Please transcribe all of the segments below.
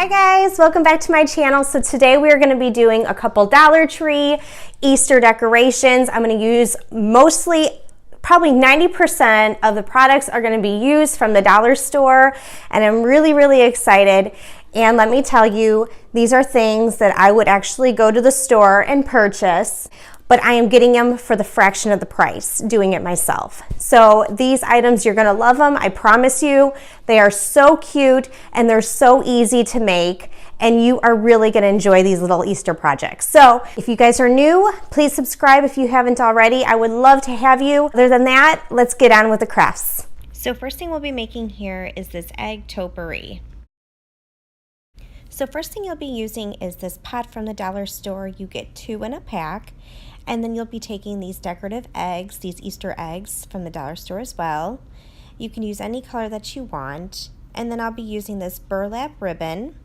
Hi guys, welcome back to my channel. So today we are going to be doing a couple Dollar Tree Easter decorations. I'm going to use probably 90% of the products are going to be used from the dollar store, and I'm really excited. And let me tell you, these are things that I would actually go to the store and purchase, but I am getting them for the fraction of the price doing it myself. So these items, you're gonna love them, I promise you. They are so cute and they're so easy to make, and you are really gonna enjoy these little Easter projects. So if you guys are new, please subscribe if you haven't already. I would love to have you. Other than that, let's get on with the crafts. So first thing we'll be making here is this egg topiary. So first thing you'll be using is this pot from the dollar store. You get 2 in a pack. And then you'll be taking these decorative eggs, these Easter eggs from the dollar store as well. You can use any color that you want. And then I'll be using this burlap ribbon.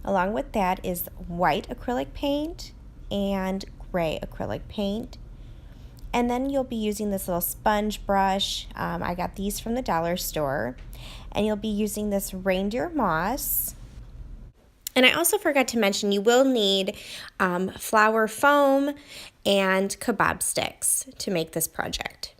Along with that is white acrylic paint and gray acrylic paint. And then you'll be using this little sponge brush. I got these from the dollar store. And you'll be using this reindeer moss. And I also forgot to mention, you will need flour foam and kebab sticks to make this project.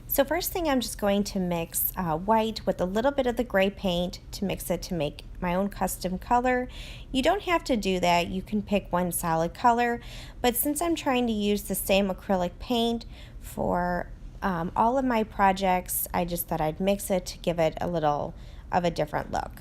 So first thing, I'm just going to mix white with a little bit of the gray paint to mix it to make my own custom color. You don't have to do that. You can pick one solid color, but since I'm trying to use the same acrylic paint for all of my projects, I just thought I'd mix it to give it a little of a different look.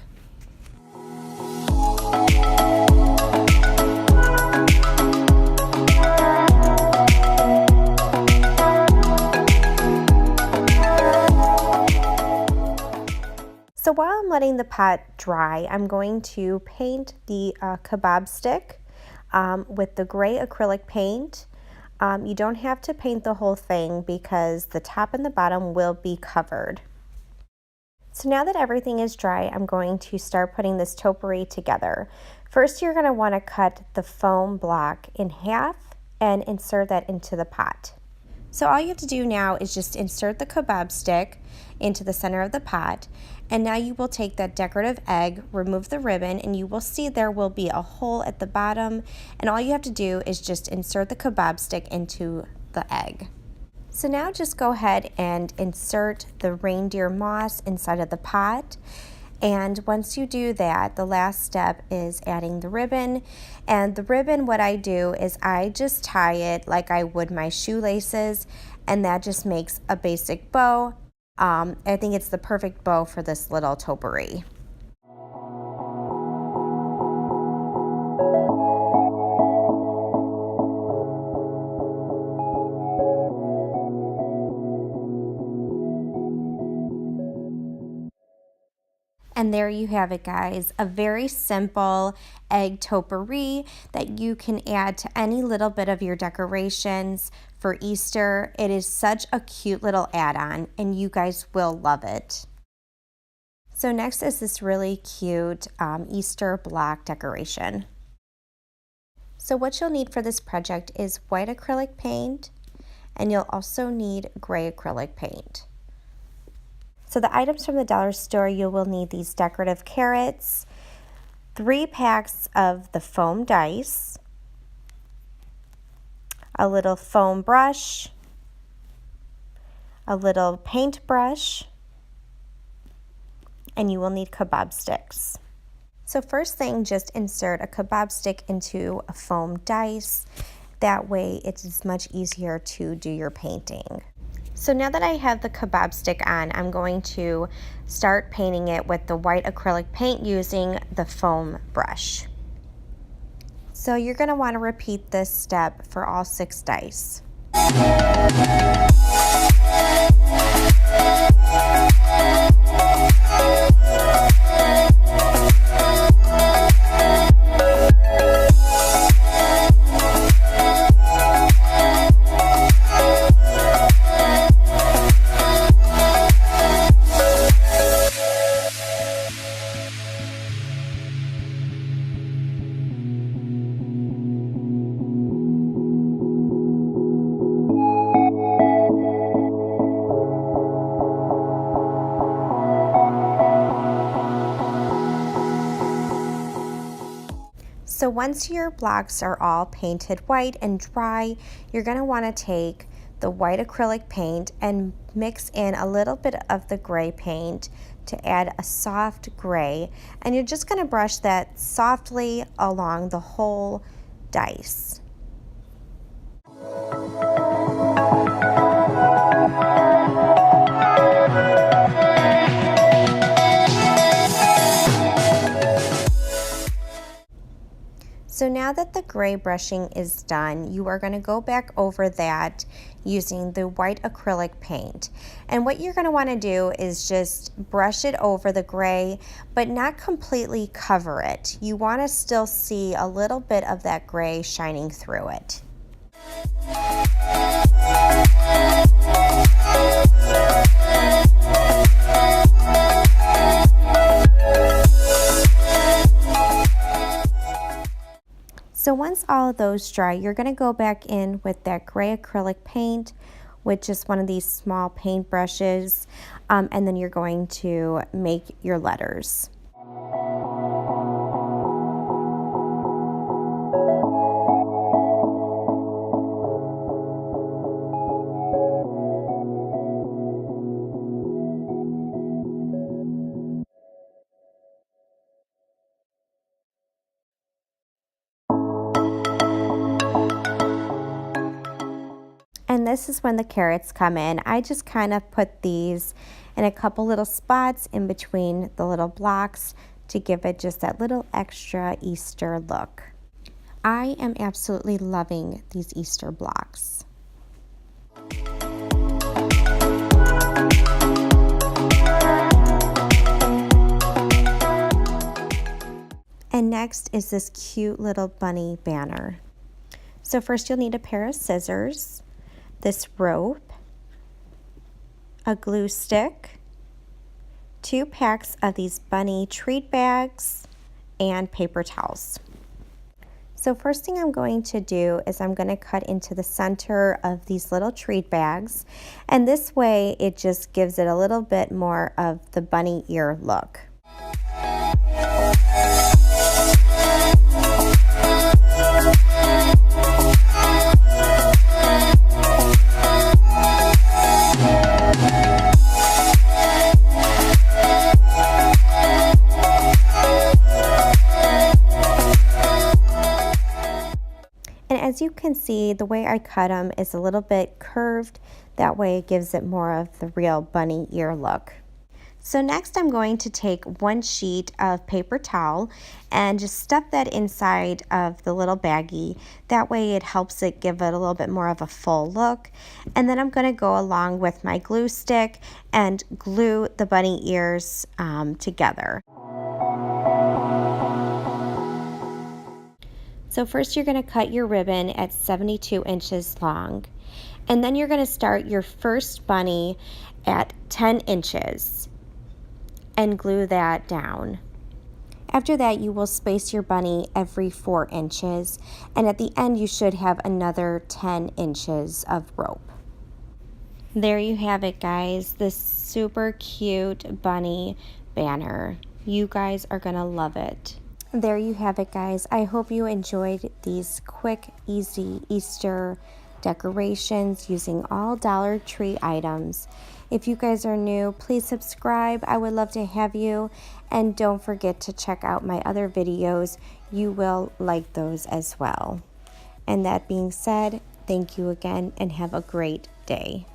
So while I'm letting the pot dry, I'm going to paint the kebab stick with the gray acrylic paint. You don't have to paint the whole thing because the top and the bottom will be covered. So now that everything is dry, I'm going to start putting this topiary together. First, you're going to want to cut the foam block in half and insert that into the pot. So all you have to do now is just insert the kebab stick into the center of the pot, and now you will take that decorative egg, remove the ribbon, and you will see there will be a hole at the bottom, and all you have to do is just insert the kebab stick into the egg. So now just go ahead and insert the reindeer moss inside of the pot. And once you do that, the last step is adding the ribbon. And the ribbon, what I do is I just tie it like I would my shoelaces, and that just makes a basic bow. I think it's the perfect bow for this little topiary. And there you have it, guys, a very simple egg topiary that you can add to any little bit of your decorations for Easter. It is such a cute little add-on, and you guys will love it. So next is this really cute Easter block decoration. So what you'll need for this project is white acrylic paint, and you'll also need gray acrylic paint. So the items from the dollar store, you will need these decorative carrots, 3 packs of the foam dice, a little foam brush, a little paint brush, and you will need kebab sticks. So first thing, just insert a kebab stick into a foam dice. That way it is much easier to do your painting. So now that I have the kebab stick on, I'm going to start painting it with the white acrylic paint using the foam brush. So you're going to want to repeat this step for all 6 dice. So once your blocks are all painted white and dry, you're going to want to take the white acrylic paint and mix in a little bit of the gray paint to add a soft gray, and you're just going to brush that softly along the whole dice. So now that the gray brushing is done, you are going to go back over that using the white acrylic paint. And what you're going to want to do is just brush it over the gray, but not completely cover it. You want to still see a little bit of that gray shining through it. So once all of those dry, you're going to go back in with that gray acrylic paint with just one of these small paint brushes, and then you're going to make your letters. And this is when the carrots come in. I just kind of put these in a couple little spots in between the little blocks to give it just that little extra Easter look. I am absolutely loving these Easter blocks. And next is this cute little bunny banner. So first you'll need a pair of scissors, this rope, a glue stick, 2 packs of these bunny treat bags, and paper towels. So first thing I'm going to do is I'm going to cut into the center of these little treat bags, and this way it just gives it a little bit more of the bunny ear look. And as you can see, the way I cut them is a little bit curved. That way it gives it more of the real bunny ear look. So next I'm going to take 1 sheet of paper towel and just stuff that inside of the little baggie. That way it helps it give it a little bit more of a full look. And then I'm going to go along with my glue stick and glue the bunny ears together. So first you're going to cut your ribbon at 72 inches long, and then you're going to start your first bunny at 10 inches and glue that down. After that, you will space your bunny every 4 inches, and at the end you should have another 10 inches of rope. There you have it, guys, this super cute bunny banner. You guys are going to love it. There you have it, guys. I hope you enjoyed these quick, easy Easter decorations using all Dollar Tree items. If you guys are new, please subscribe. I would love to have you. And don't forget to check out my other videos. You will like those as well. And that being said, thank you again and have a great day.